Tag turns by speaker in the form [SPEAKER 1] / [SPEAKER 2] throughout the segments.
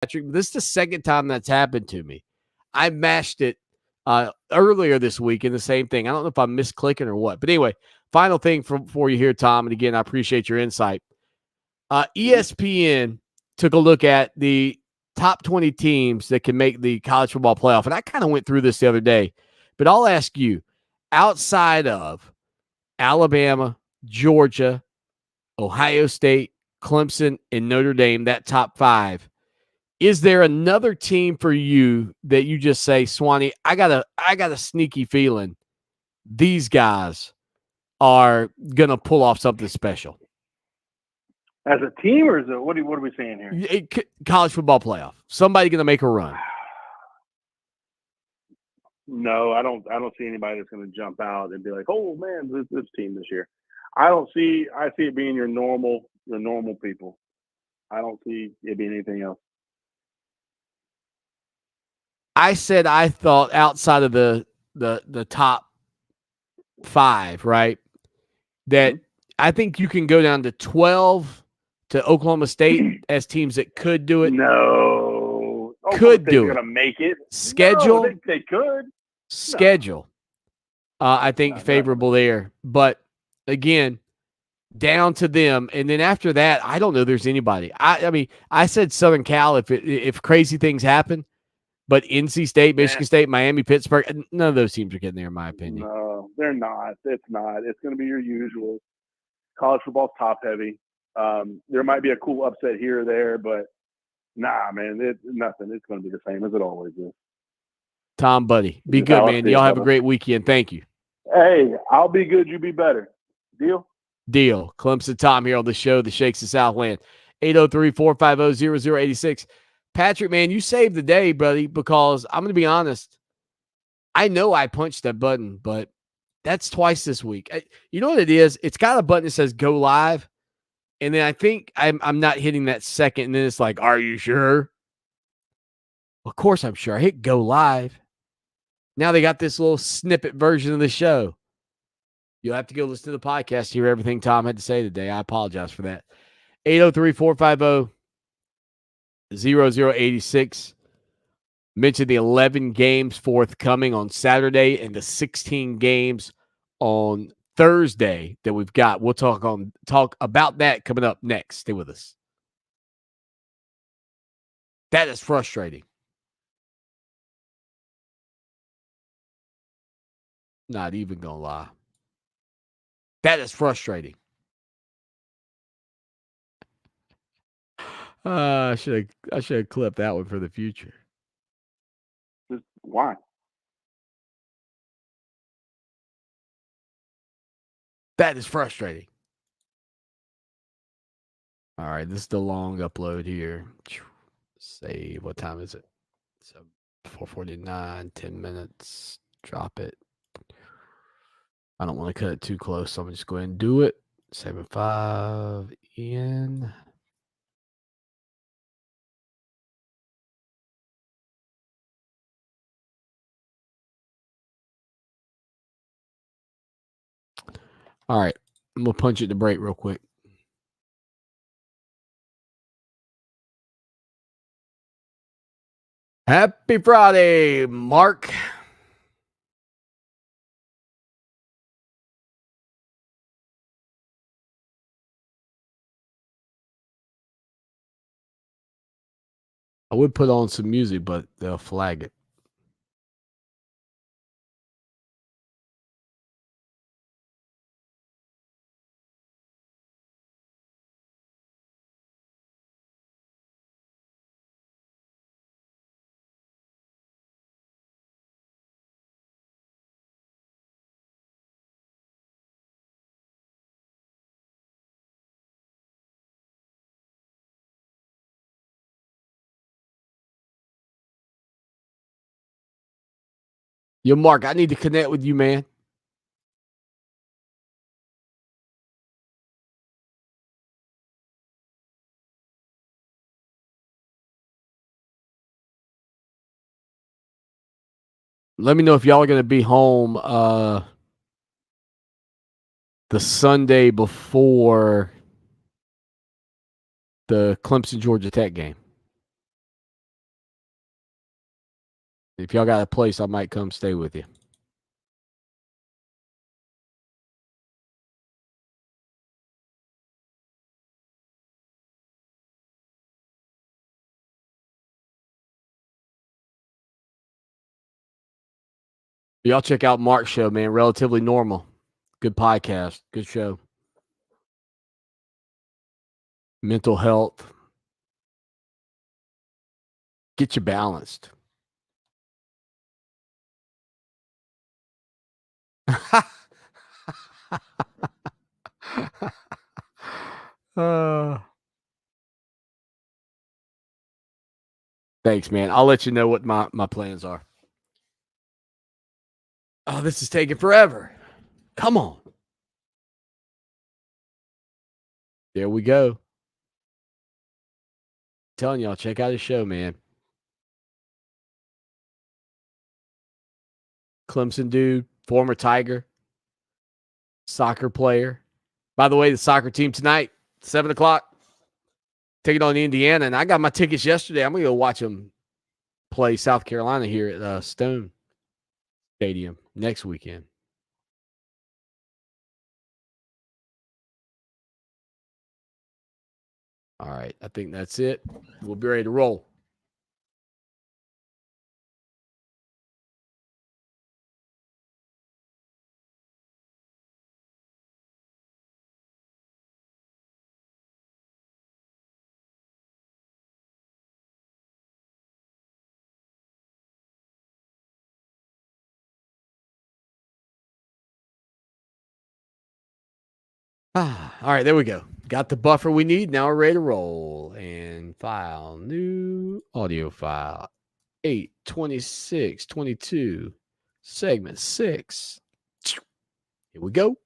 [SPEAKER 1] Patrick. This is the second time that's happened to me. I mashed it earlier this week in the same thing. I don't know if I'm misclicking or what. But anyway, final thing for you here, Tom. And again, I appreciate your insight. ESPN took a look at the top 20 teams that can make the college football playoff. And I kind of went through this the other day. But I'll ask you, outside of Alabama, Georgia, Ohio State, Clemson, and Notre Dame, that top 5, is there another team for you that you just say, Swanny, I got a sneaky feeling these guys are gonna pull off something special?
[SPEAKER 2] As a team, or is it what are we saying here?
[SPEAKER 1] College football playoff. Somebody gonna make a run.
[SPEAKER 2] No, I don't see anybody that's going to jump out and be like, "Oh man, this team this year." I see it being your normal people. I don't see it being anything else.
[SPEAKER 1] I said I thought outside of the top 5, right? That I think you can go down to 12 to Oklahoma State as teams that could do it.
[SPEAKER 2] No,
[SPEAKER 1] could do it.
[SPEAKER 2] Going to make it.
[SPEAKER 1] Schedule.
[SPEAKER 2] No, they could.
[SPEAKER 1] Schedule. No. I think favorable there, but again, down to them. And then after that, I don't know there's anybody. I mean, I said Southern Cal if crazy things happen, but NC State, Michigan State, Miami, Pittsburgh, none of those teams are getting there, in my opinion.
[SPEAKER 2] No, they're not. It's not. It's going to be your usual. College football's top heavy. There might be a cool upset here or there, but nah, man, it's nothing. It's going to be the same as it always is.
[SPEAKER 1] Tom, buddy, be good, man. Y'all have a great weekend. Thank you.
[SPEAKER 2] Hey, I'll be good. You be better. Deal?
[SPEAKER 1] Deal. Clemson Tom here on the show, The Shakes of Southland. 803-450-0086. Patrick, man, you saved the day, buddy, because I'm going to be honest. I know I punched that button, but that's twice this week. You know what it is? It's got a button that says go live, and then I think I'm not hitting that second, and then it's like, are you sure? Of course I'm sure. I hit go live. Now they got this little snippet version of the show. You'll have to go listen to the podcast to hear everything Tom had to say today. I apologize for that. 803-450-0086. Mentioned the 11 games forthcoming on Saturday and the 16 games on Thursday that we've got. We'll talk about that coming up next. Stay with us. That is frustrating. Not even gonna lie. That is frustrating. I should have clipped that one for the future.
[SPEAKER 2] Why?
[SPEAKER 1] That is frustrating. All right, this is the long upload here. Save. What time is it? So 4:49, 10 minutes. Drop it. I don't want to cut it too close, so I'm just going to do it. 7.5 in. All right, I'm going to punch it to break real quick. Happy Friday, Mark. I would put on some music, but they'll flag it. Yo, Mark, I need to connect with you, man. Let me know if y'all are going to be home the Sunday before the Clemson Georgia Tech game. If y'all got a place, I might come stay with you. Y'all check out Mark's show, man. Relatively Normal. Good podcast. Good show. Mental health. Get you balanced. uh, Thanks, man. I'll let you know what my plans are. Oh, this is taking forever. Come on. There we go. Telling y'all, check out his show, man. Clemson dude, former Tiger, soccer player. By the way, the soccer team tonight, 7 o'clock, taking on Indiana. And I got my tickets yesterday. I'm going to go watch them play South Carolina here at Stone Stadium next weekend. All right. I think that's it. We'll be ready to roll. All right, there we go. Got the buffer we need. Now we're ready to roll. And file, new audio file, 8:26:22, segment 6. Here we go.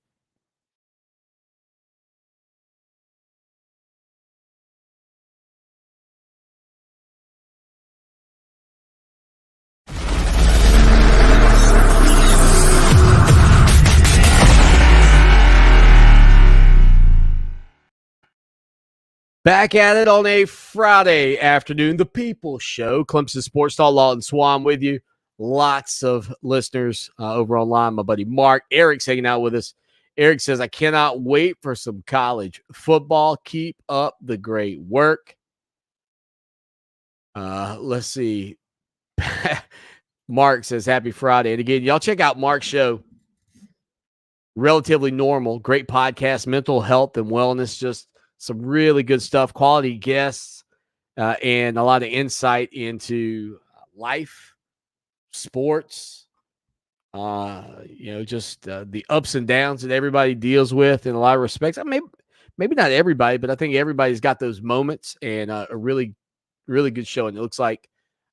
[SPEAKER 1] Back at it on a Friday afternoon, the People Show. Clemson Sports Talk, Lawton Swan with you. Lots of listeners over online. My buddy Mark, Eric's hanging out with us. Eric says, I cannot wait for some college football. Keep up the great work. Let's see. Mark says, happy Friday. And again, y'all check out Mark's show. Relatively Normal. Great podcast, mental health and wellness. Just some really good stuff, quality guests, and a lot of insight into life, sports, just the ups and downs that everybody deals with in a lot of respects. I mean, maybe not everybody, but I think everybody's got those moments, and a really, really good show. And it looks like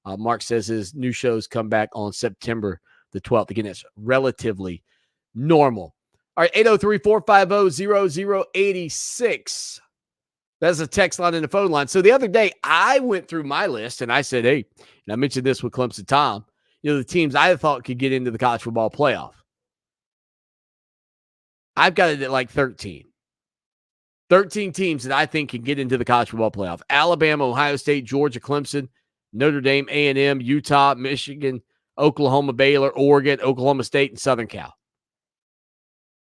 [SPEAKER 1] Mark says his new shows come back on September the 12th. Again, it's Relatively Normal. All right, 803-450-0086. That's a text line and a phone line. So the other day, I went through my list and I said, hey, and I mentioned this with Clemson Tom, the teams I thought could get into the college football playoff. I've got it at like 13. 13 teams that I think can get into the college football playoff. Alabama, Ohio State, Georgia, Clemson, Notre Dame, A&M, Utah, Michigan, Oklahoma, Baylor, Oregon, Oklahoma State, and Southern Cal.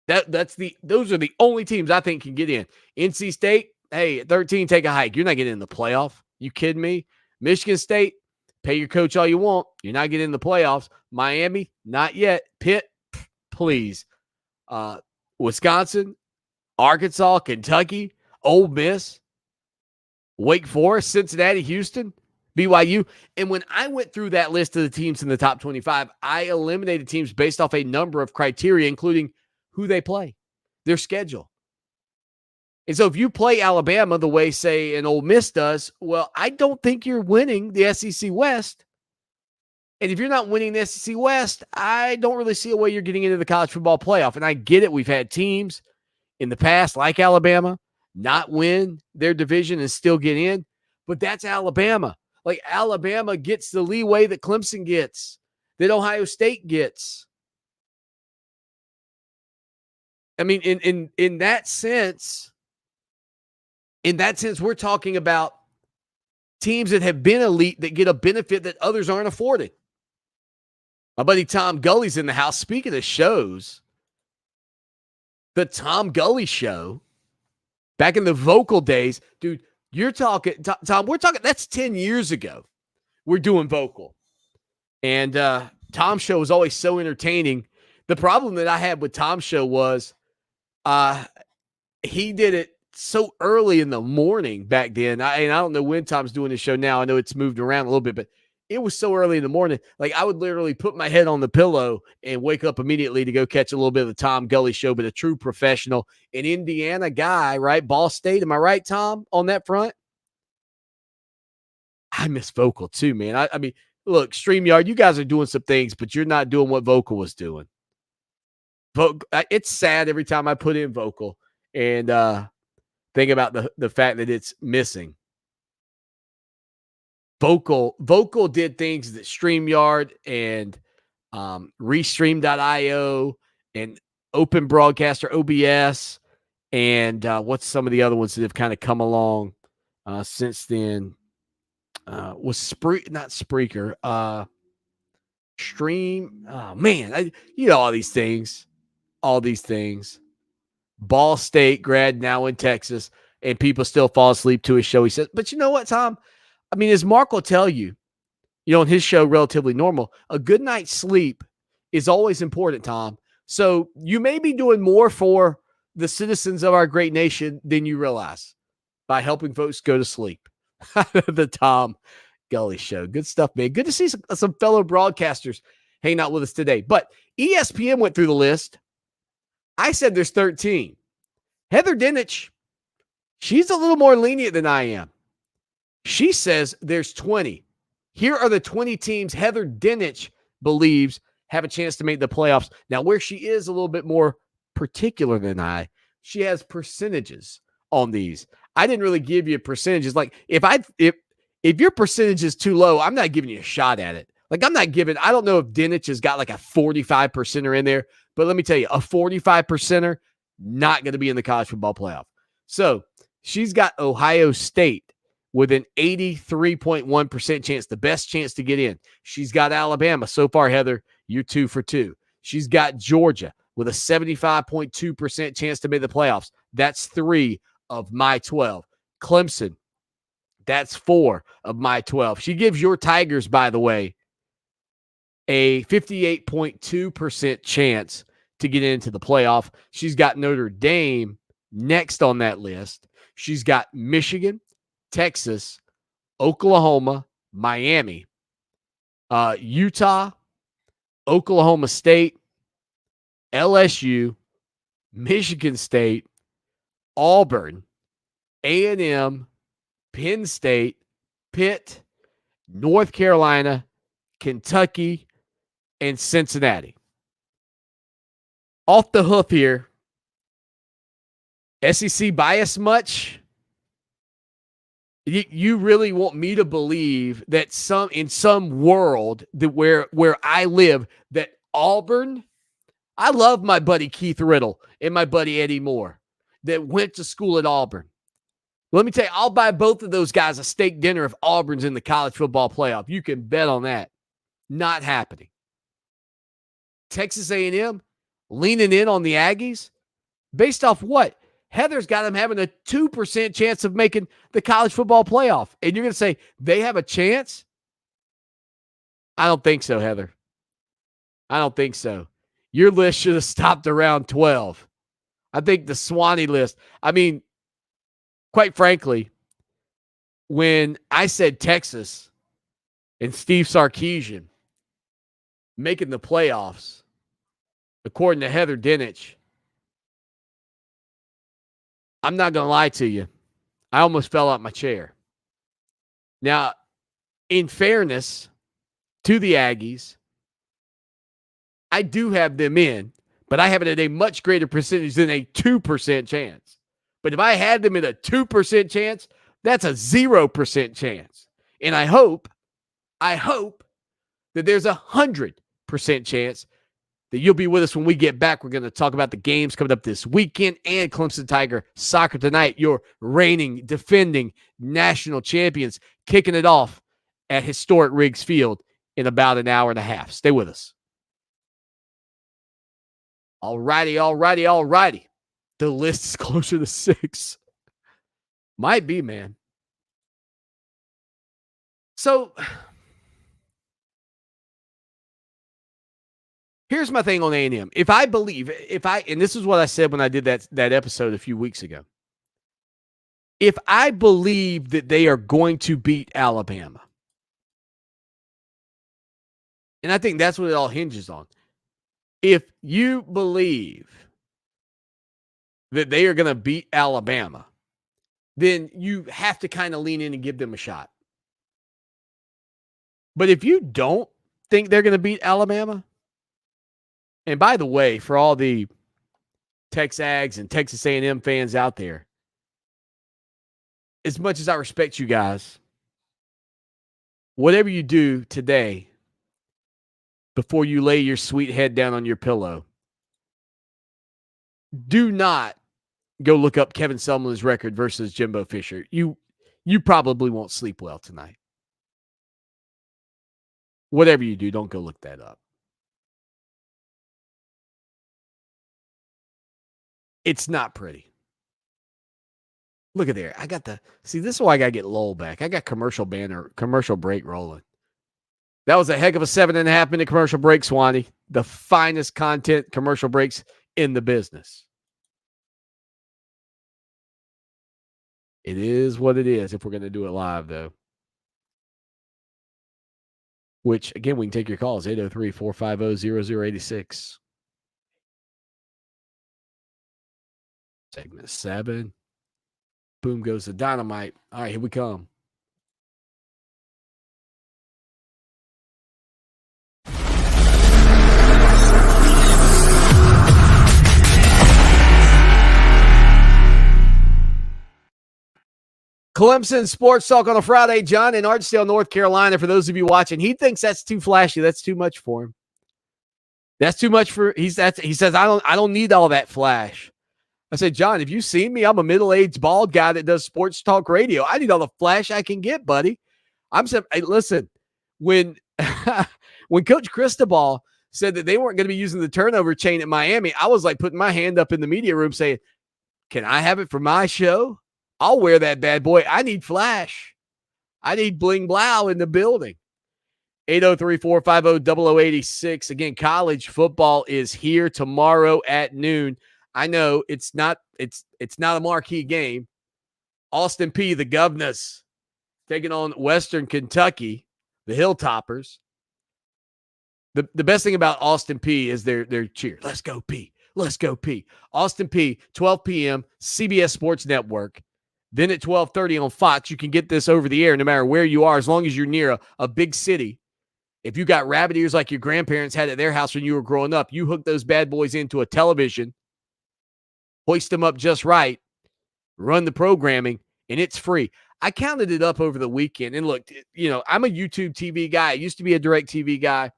[SPEAKER 1] Those are the only teams I think can get in. NC State, hey, at 13, take a hike. You're not getting in the playoff. You kidding me? Michigan State, pay your coach all you want. You're not getting in the playoffs. Miami, not yet. Pitt, please. Wisconsin, Arkansas, Kentucky, Ole Miss, Wake Forest, Cincinnati, Houston, BYU. And when I went through that list of the teams in the top 25, I eliminated teams based off a number of criteria, including who they play, their schedule. And so if you play Alabama the way, say, an Ole Miss does, well, I don't think you're winning the SEC West. And if you're not winning the SEC West, I don't really see a way you're getting into the college football playoff. And I get it. We've had teams in the past, like Alabama, not win their division and still get in. But that's Alabama. Like, Alabama gets the leeway that Clemson gets, that Ohio State gets. I mean, in that sense, we're talking about teams that have been elite that get a benefit that others aren't afforded. My buddy Tom Gully's in the house. Speaking of shows, the Tom Gully show back in the vocal days, dude, you're talking, Tom, we're talking, that's 10 years ago. We're doing vocal. And Tom's show was always so entertaining. The problem that I had with Tom's show was he did it so early in the morning back then. I don't know when Tom's doing the show now. I know it's moved around a little bit, but it was so early in the morning. Like I would literally put my head on the pillow and wake up immediately to go catch a little bit of the Tom Gully show, but a true professional, an Indiana guy, right? Ball State. Am I right, Tom, on that front? I miss vocal too, man. I mean, look, StreamYard, you guys are doing some things, but you're not doing what vocal was doing. It's sad every time I put in vocal and think about the fact that it's missing. Vocal did things that StreamYard and Restream.io and Open Broadcaster OBS and what's some of the other ones that have kind of come along since then was not Spreaker, Stream. Oh man, all these things. Ball State grad now in Texas, and people still fall asleep to his show. He says, but you know what, Tom? I mean, as Mark will tell you, on his show, Relatively Normal, a good night's sleep is always important, Tom. So you may be doing more for the citizens of our great nation than you realize by helping folks go to sleep. The Tom Gully Show. Good stuff, man. Good to see some fellow broadcasters hanging out with us today. But ESPN went through the list. I said there's 13. Heather Dinich, she's a little more lenient than I am. She says there's 20. Here are the 20 teams Heather Dinich believes have a chance to make the playoffs. Now, where she is a little bit more particular than she has percentages on these. I didn't really give you percentages. Like if your percentage is too low, I'm not giving you a shot at it. Like I don't know if Dinich has got like a 45%er in there, but let me tell you, a 45%er, not going to be in the college football playoff. So she's got Ohio State with an 83.1% chance, the best chance to get in. She's got Alabama. So far, Heather, you're 2 for 2. She's got Georgia with a 75.2% chance to make the playoffs. That's 3 of my 12. Clemson, that's 4 of my 12. She gives your Tigers, by the way, a 58.2% chance to get into the playoff. She's got Notre Dame next on that list. She's got Michigan, Texas, Oklahoma, Miami, Utah, Oklahoma State, LSU, Michigan State, Auburn, A&M, Penn State, Pitt, North Carolina, Kentucky, and Cincinnati. Off the hoof here, SEC bias much? You really want me to believe that in some world that where I live, that Auburn, I love my buddy Keith Riddle and my buddy Eddie Moore that went to school at Auburn. Let me tell you, I'll buy both of those guys a steak dinner if Auburn's in the college football playoff. You can bet on that. Not happening. Texas A&M leaning in on the Aggies based off what? Heather's got them having a 2% chance of making the college football playoff. And you're going to say they have a chance? I don't think so, Heather. I don't think so. Your list should have stopped around 12. I think the Swanny list, I mean, quite frankly, when I said Texas and Steve Sarkisian making the playoffs, according to Heather Dinich, I'm not going to lie to you. I almost fell out my chair. Now, in fairness to the Aggies, I do have them in, but I have it at a much greater percentage than a 2% chance. But if I had them at a 2% chance, that's a 0% chance. And I hope that there's 100% chance that you'll be with us when we get back. We're going to talk about the games coming up this weekend and Clemson Tiger soccer tonight. Your reigning, defending national champions kicking it off at historic Riggs Field in about an hour and a half. Stay with us. All righty. The list is closer to 6. Might be, man. So here's my thing on A&M. And this is what I said when I did that episode a few weeks ago. If I believe that they are going to beat Alabama, and I think that's what it all hinges on. If you believe that they are going to beat Alabama, then you have to kind of lean in and give them a shot. But if you don't think they're going to beat Alabama, and by the way, for all the Texags and Texas A&M fans out there, as much as I respect you guys, whatever you do today, before you lay your sweet head down on your pillow, do not go look up Kevin Sumlin's record versus Jimbo Fisher. You probably won't sleep well tonight. Whatever you do, don't go look that up. It's not pretty. Look at there. This is why I got to get Lowell back. I got commercial break rolling. That was a heck of a 7.5 minute commercial break, Swanny. The finest content commercial breaks in the business. It is what it is if we're going to do it live, though. Which, again, we can take your calls, 803-450-0086. Segment 7. Boom goes the dynamite. All right, here we come. Clemson Sports Talk on a Friday. John in Artsdale, North Carolina. For those of you watching, he thinks that's too flashy. That's too much for him. That's too much for he says I don't need all that flash. I said, John, have you seen me? I'm a middle-aged bald guy that does sports talk radio. I need all the flash I can get, buddy. I'm saying, hey, listen, when when Coach Cristobal said that they weren't going to be using the turnover chain at Miami, I was like putting my hand up in the media room saying, can I have it for my show? I'll wear that bad boy. I need flash. I need bling blow in the building. 803-450-0086. Again, college football is here tomorrow at noon. I know it's not a marquee game. Austin Peay, the Governors, taking on Western Kentucky, the Hilltoppers. The best thing about Austin Peay is their cheer. Let's go Peay. Let's go Peay. Austin Peay, 12 p.m., CBS Sports Network. Then at 12:30 on Fox, you can get this over the air no matter where you are, as long as you're near a big city. If you got rabbit ears like your grandparents had at their house when you were growing up, you hook those bad boys into a television, hoist them up just right, run the programming, and it's free. I counted it up over the weekend. And look, I'm a YouTube TV guy. I used to be a direct TV guy.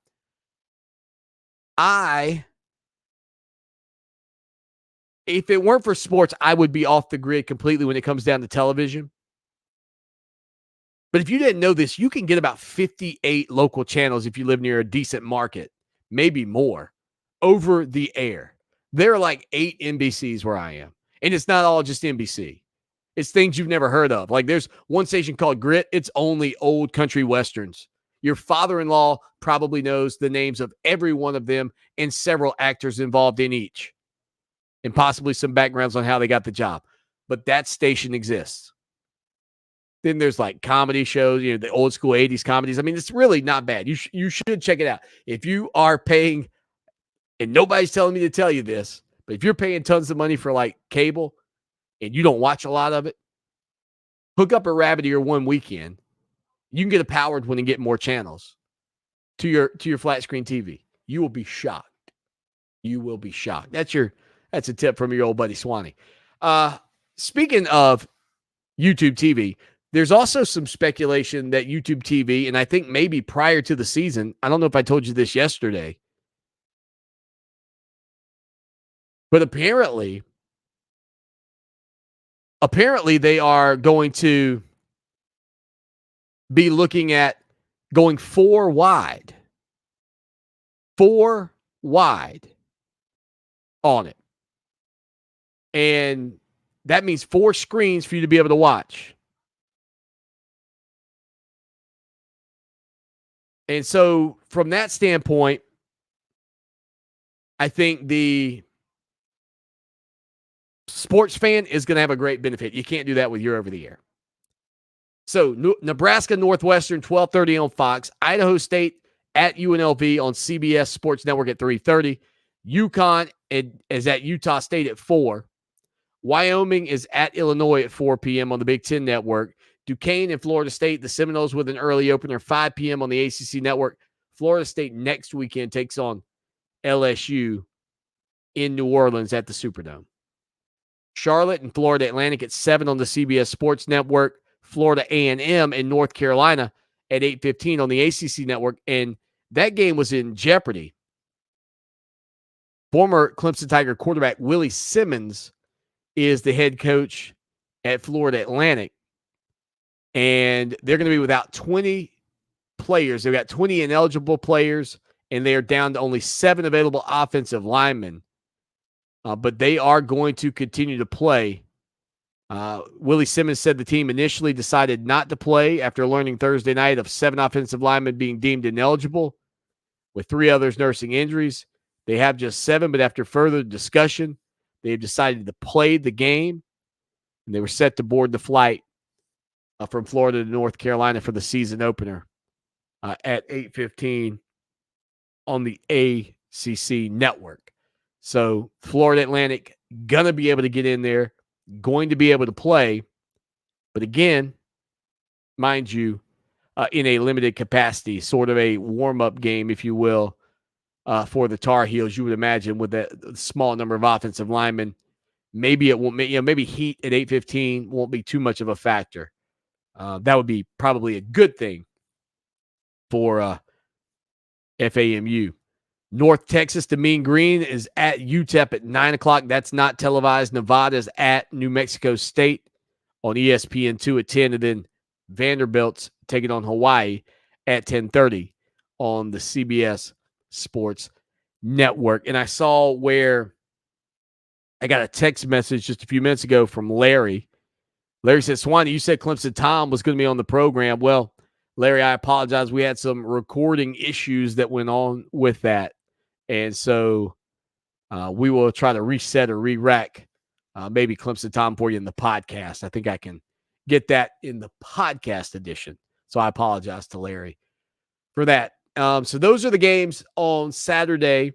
[SPEAKER 1] If it weren't for sports, I would be off the grid completely when it comes down to television. But if you didn't know this, you can get about 58 local channels if you live near a decent market, maybe more, over the air. There are like 8 NBCs where I am. And it's not all just NBC. It's things you've never heard of. Like there's one station called Grit. It's only old country westerns. Your father-in-law probably knows the names of every one of them and several actors involved in each. And possibly some backgrounds on how they got the job. But that station exists. Then there's like comedy shows, the old school 80s comedies. I mean, it's really not bad. You should check it out. If you are paying, and nobody's telling me to tell you this, but if you're paying tons of money for like cable and you don't watch a lot of it, hook up a rabbit ear one weekend. You can get a powered one and get more channels to your flat screen TV. You will be shocked. You will be shocked. That's a tip from your old buddy Swanny. Speaking of YouTube TV, there's also some speculation that YouTube TV, and I think maybe prior to the season, I don't know if I told you this yesterday, but apparently they are going to be looking at going 4 wide. 4 wide. on it. And that means 4 screens for you to be able to watch. And so from that standpoint, I think the sports fan is going to have a great benefit. You can't do that with your over the air. So Nebraska Northwestern 12:30 on Fox, Idaho State at UNLV on CBS Sports Network at 3:30. UConn is at Utah State at 4. Wyoming is at Illinois at 4 p.m. on the Big Ten Network. Duquesne and Florida State, the Seminoles with an early opener, 5 p.m. on the ACC Network. Florida State next weekend takes on LSU in New Orleans at the Superdome. Charlotte and Florida Atlantic at 7 on the CBS Sports Network. Florida A&M in North Carolina at 8:15 on the ACC Network. And that game was in jeopardy. Former Clemson Tiger quarterback Willie Simmons is the head coach at Florida Atlantic. And they're going to be without 20 players. They've got 20 ineligible players, and they are down to only 7 available offensive linemen. But they are going to continue to play. Willie Simmons said the team initially decided not to play after learning Thursday night of 7 offensive linemen being deemed ineligible, with 3 others nursing injuries. They have just 7, but after further discussion, they've decided to play the game, and they were set to board the flight from Florida to North Carolina for the season opener at 8:15 on the ACC Network. So Florida Atlantic going to be able to get in there, going to be able to play. But again, mind you, in a limited capacity, sort of a warm-up game, if you will, for the Tar Heels. You would imagine with that small number of offensive linemen, maybe it won't. Maybe heat at 8:15 won't be too much of a factor. That would be probably a good thing for FAMU. North Texas, the Mean Green, is at UTEP at 9 o'clock. That's not televised. Nevada's at New Mexico State on ESPN2 at 10. And then Vanderbilt's taking on Hawaii at 10:30 on the CBS Sports Network. And I saw where I got a text message just a few minutes ago from Larry. Larry said, Swanny, you said Clemson Tom was going to be on the program. Well, Larry, I apologize. We had some recording issues that went on with that. And so we will try to reset or re-rack maybe Clemson Tom for you in the podcast. I think I can get that in the podcast edition. So I apologize to Larry for that. So those are the games on Saturday.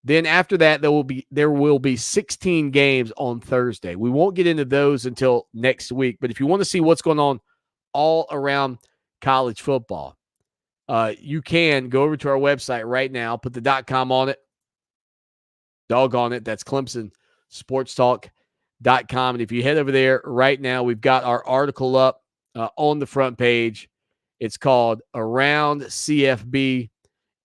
[SPEAKER 1] Then after that, there will be 16 games on Thursday. We won't get into those until next week. But if you want to see what's going on all around college football, you can go over to our website right now, put the .com on it, doggone it. That's ClemsonSportsTalk.com. And if you head over there right now, we've got our article up on the front page. It's called Around CFB,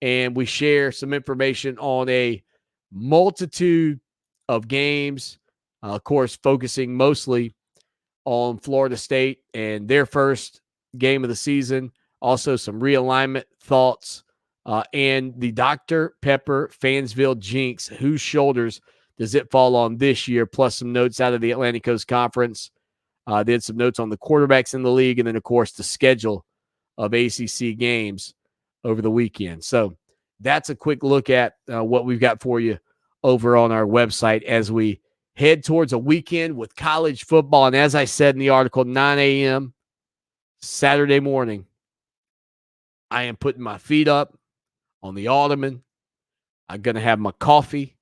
[SPEAKER 1] and we share some information on a multitude of games, of course, focusing mostly on Florida State and their first game of the season. Also, some realignment thoughts and the Dr. Pepper Fansville jinx. Whose shoulders does it fall on this year? Plus some notes out of the Atlantic Coast Conference. Then some notes on the quarterbacks in the league. And then, of course, the schedule of ACC games over the weekend. So that's a quick look at what we've got for you over on our website as we head towards a weekend with college football. And as I said in the article, 9 a.m. Saturday morning, I am putting my feet up on the ottoman. I'm going to have my coffee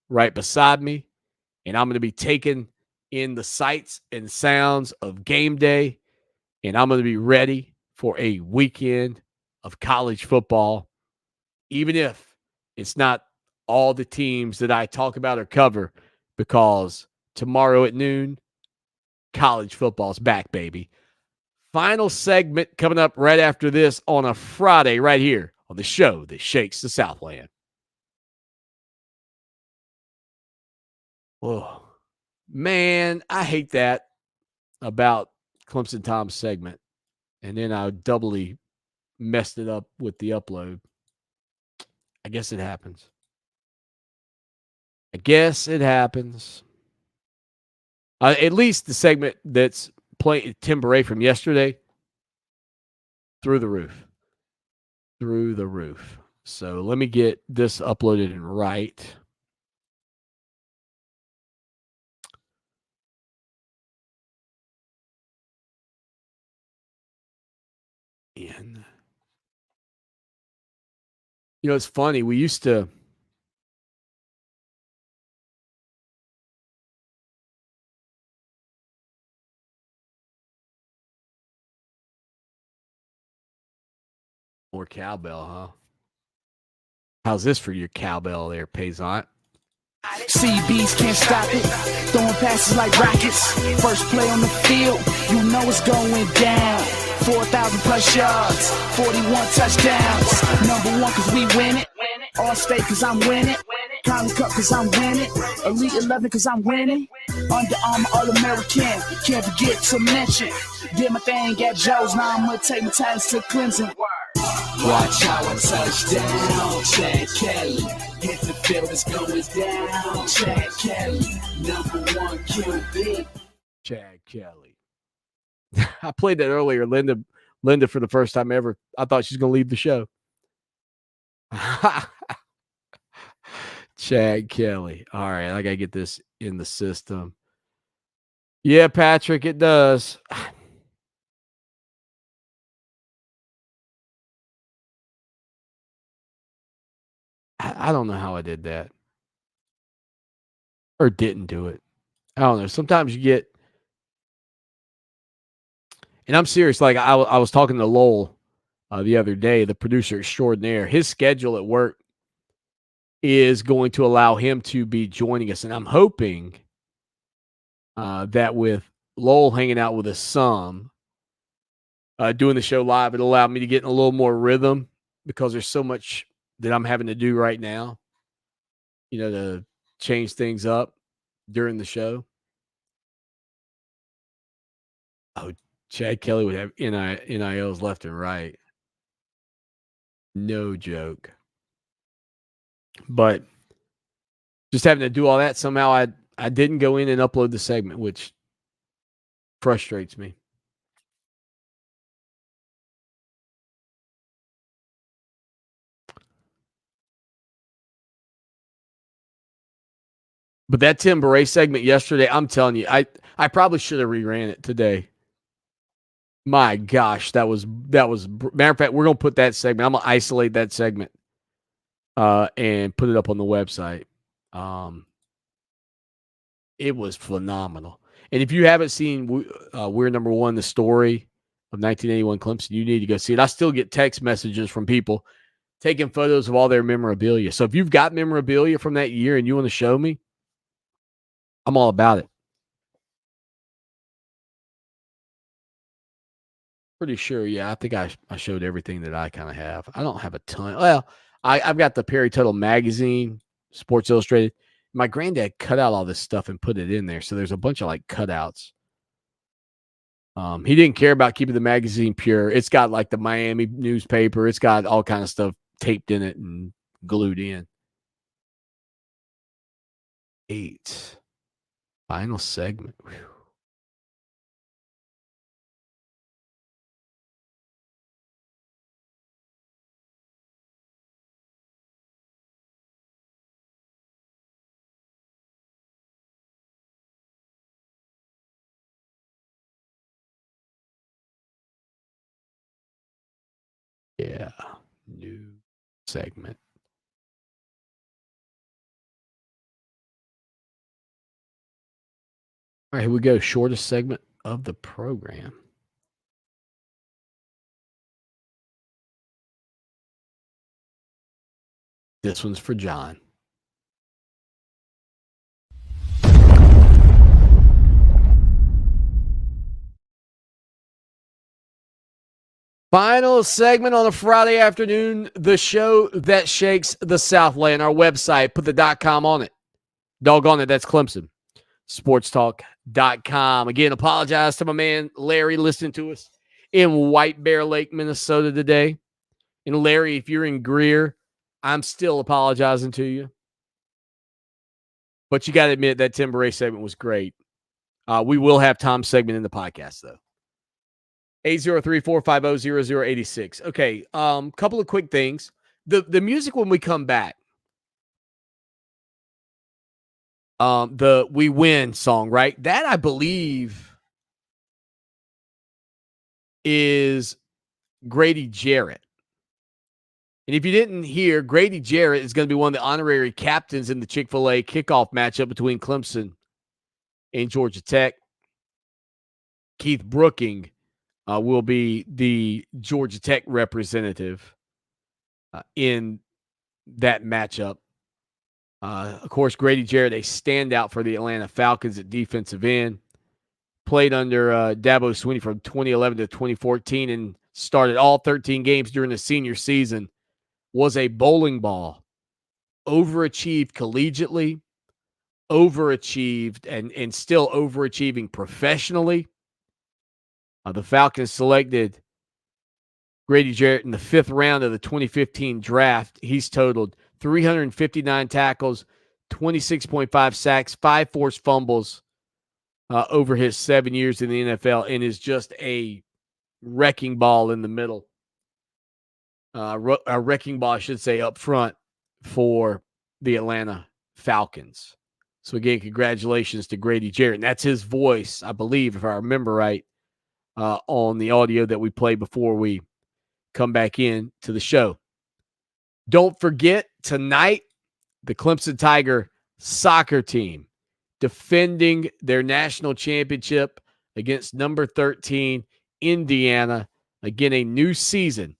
[SPEAKER 1] right beside me, and I'm going to be taking in the sights and sounds of game day, and I'm going to be ready for a weekend of college football, even if it's not all the teams that I talk about or cover, because tomorrow at noon, college football's back, baby. Final segment coming up right after this on a Friday right here on the show that shakes the Southland. Oh, man, I hate that about Clemson Tom's segment. And then I doubly messed it up with the upload. I guess it happens. I guess it happens. At least the segment that's playing Tim Beret from yesterday, through the roof. Through the roof. So let me get this uploaded and right. And, it's funny. We used to. More cowbell, huh? How's this for your cowbell there, Payzant?
[SPEAKER 3] CBs can't stop it. Throwing passes like rockets. First play on the field, you know it's going down. 4,000 plus yards, 41 touchdowns. Number one cause we win it. All state cause I'm winning. College Cup cause I'm winning. Elite 11 cause I'm winning. Under Armour All-American. Can't forget to mention. Did my thing at Joe's, now I'm gonna take my talents to Clemson. Watch our touchdown, Chad Kelly. Hit the field, it's going down. Chad Kelly, number one QB.
[SPEAKER 1] Chad Kelly. I played that earlier. Linda, for the first time ever, I thought she's going to leave the show. Chad Kelly. All right, I got to get this in the system. Yeah, Patrick, it does. I don't know how I did that. Or didn't do it. I don't know. Sometimes you get, and I'm serious, like I was talking to Lowell the other day, the producer extraordinaire. His schedule at work is going to allow him to be joining us. And I'm hoping that with Lowell hanging out with us some, doing the show live, it'll allow me to get in a little more rhythm because there's so much that I'm having to do right now, to change things up during the show. Oh, Chad Kelly would have NILs left and right. No joke. But just having to do all that, somehow I didn't go in and upload the segment, which frustrates me. But that Tim Beret segment yesterday, I'm telling you, I probably should have reran it today. My gosh, that was matter of fact, we're gonna put that segment. I'm gonna isolate that segment and put it up on the website. It was phenomenal. And if you haven't seen We're Number One, the story of 1981 Clemson, you need to go see it. I still get text messages from people taking photos of all their memorabilia. So if you've got memorabilia from that year and you want to show me, I'm all about it. Pretty sure, yeah. I think I showed everything that I kind of have. I don't have a ton. Well, I've got the Perry Tuttle magazine, Sports Illustrated. My granddad cut out all this stuff and put it in there. So there's a bunch of like cutouts. He didn't care about keeping the magazine pure. It's got like the Miami newspaper. It's got all kind of stuff taped in it and glued in. 8. Final segment. Whew. Yeah. New segment. All right, here we go. Shortest segment of the program. This one's for John. Final segment on a Friday afternoon, the show that shakes the Southland. Our website, put the .com on it. Doggone it, that's Clemson. Sportstalk.com. Again, apologize to my man Larry listening to us in White Bear Lake, Minnesota today. And Larry, if you're in Greer, I'm still apologizing to you. But you got to admit that Tim Beret segment was great. We will have Tom's segment in the podcast, though. 803-450-0086. Okay, couple of quick things. The music when we come back, the We Win song, right? That, I believe, is Grady Jarrett. And if you didn't hear, Grady Jarrett is going to be one of the honorary captains in the Chick-fil-A kickoff matchup between Clemson and Georgia Tech. Keith Brooking will be the Georgia Tech representative in that matchup. Of course, Grady Jarrett, a standout for the Atlanta Falcons at defensive end. Played under Dabo Swanny from 2011 to 2014 and started all 13 games during the senior season. Was a bowling ball. Overachieved collegiately, overachieved and still overachieving professionally. The Falcons selected Grady Jarrett in the 5th round of the 2015 draft. He's totaled 359 tackles, 26.5 sacks, 5 forced fumbles over his 7 years in the NFL, and is just a wrecking ball in the middle. A wrecking ball, I should say, up front for the Atlanta Falcons. So, again, congratulations to Grady Jarrett. And that's his voice, I believe, if I remember right, on the audio that we played before we come back in to the show. Don't forget, tonight, the Clemson Tiger soccer team defending their national championship against number 13, Indiana. Again, a new season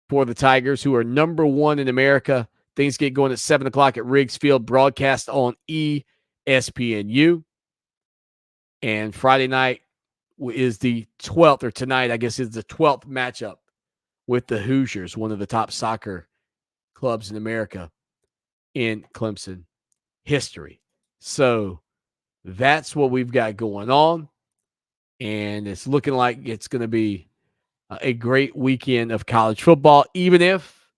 [SPEAKER 1] for the Tigers, who are number 1 in America. Things get going at 7 o'clock at Riggs Field, broadcast on ESPNU. And Friday night is the 12th, or tonight, I guess, is the 12th matchup with the Hoosiers, one of the top soccer clubs in America in Clemson history. So that's what we've got going on. And it's looking like it's going to be a great weekend of college football, even if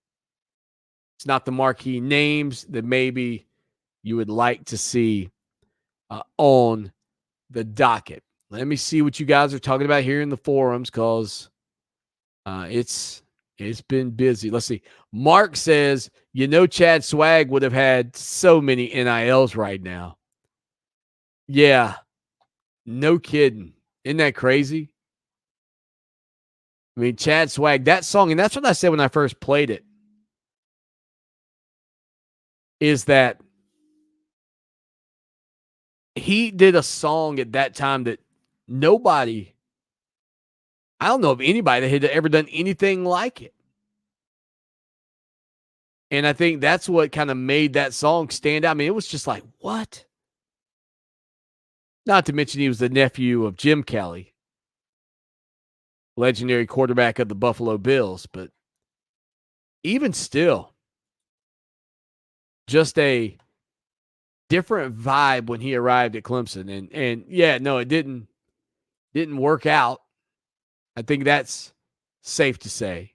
[SPEAKER 1] it's not the marquee names that maybe you would like to see on the docket. Let me see what you guys are talking about here in the forums, because it's been busy. Let's see. Mark says, Chad Swag would have had so many NILs right now. Yeah, no kidding. Isn't that crazy? I mean, Chad Swag, that song, and that's what I said when I first played it, is that he did a song at that time that nobody, I don't know of anybody that had ever done anything like it. And I think that's what kind of made that song stand out. I mean, it was just like, what? Not to mention he was the nephew of Jim Kelly, legendary quarterback of the Buffalo Bills. But even still, just a different vibe when he arrived at Clemson. And yeah, no, it didn't work out. I think that's safe to say.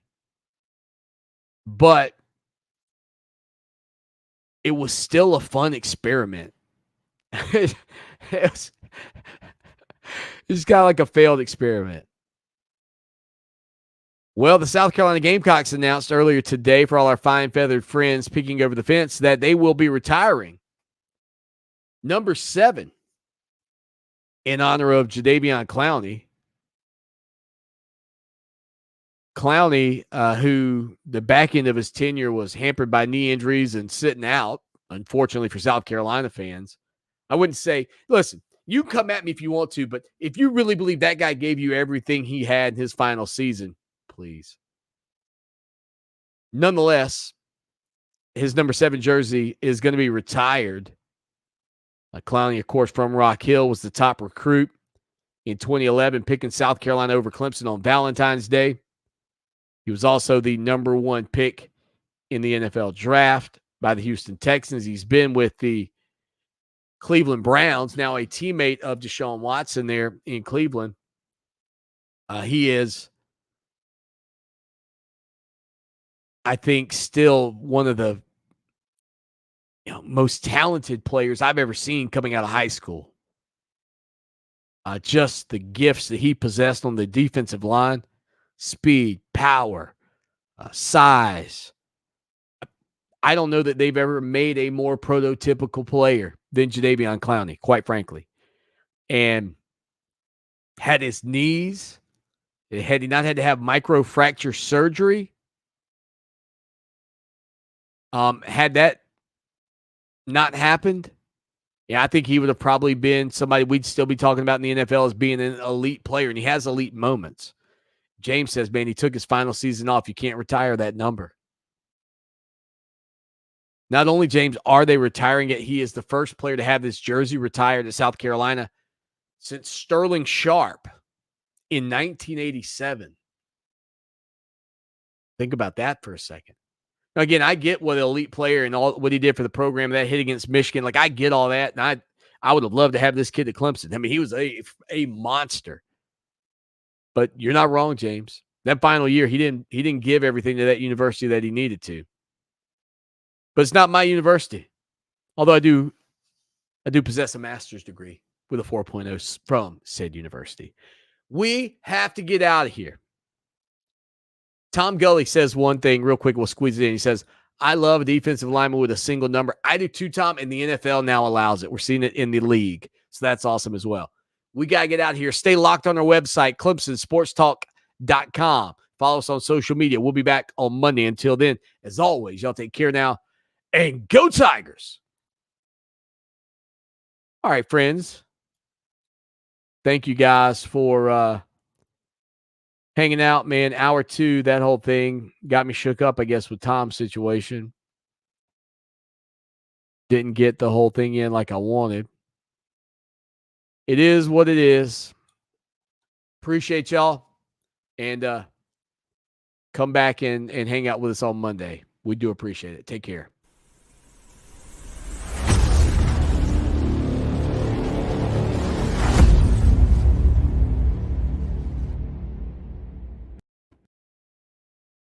[SPEAKER 1] But it was still a fun experiment. It's kind of like a failed experiment. Well, the South Carolina Gamecocks announced earlier today, for all our fine feathered friends peeking over the fence, that they will be retiring number 7 in honor of Jadeveon Clowney. Clowney, who the back end of his tenure was hampered by knee injuries and sitting out, unfortunately for South Carolina fans. I wouldn't say, listen, you can come at me if you want to, but if you really believe that guy gave you everything he had in his final season, please. Nonetheless, his number 7 jersey is going to be retired. Clowney, of course, from Rock Hill, was the top recruit in 2011, picking South Carolina over Clemson on Valentine's Day. He was also the number 1 pick in the NFL draft by the Houston Texans. He's been with the Cleveland Browns, now a teammate of Deshaun Watson there in Cleveland. He is, I think, still one of the most talented players I've ever seen coming out of high school. Just the gifts that he possessed on the defensive line, speed, power, size. I don't know that they've ever made a more prototypical player than Jadeveon Clowney, quite frankly. And had his knees, had he not had to have microfracture surgery, had that not happened, I think he would have probably been somebody we'd still be talking about in the NFL as being an elite player, and he has elite moments. James says, man, he took his final season off. You can't retire that number. Not only, James, are they retiring it, he is the first player to have this jersey retired at South Carolina since Sterling Sharp in 1987. Think about that for a second. Now, again, I get what an elite player and all what he did for the program, that hit against Michigan. Like, I get all that, and I would have loved to have this kid at Clemson. I mean, he was a monster. But you're not wrong, James. That final year, he didn't give everything to that university that he needed to. But it's not my university. Although I do possess a master's degree with a 4.0 from said university. We have to get out of here. Tom Gully says one thing real quick. We'll squeeze it in. He says, I love a defensive lineman with a single number. I do too, Tom, and the NFL now allows it. We're seeing it in the league. So that's awesome as well. We got to get out of here. Stay locked on our website, ClemsonSportsTalk.com. Follow us on social media. We'll be back on Monday. Until then, as always, y'all take care now. And go Tigers. All right, friends. Thank you guys for hanging out, man. Hour 2, that whole thing got me shook up, I guess, with Tom's situation. Didn't get the whole thing in like I wanted. It is what it is. Appreciate y'all. And come back and hang out with us on Monday. We do appreciate it. Take care.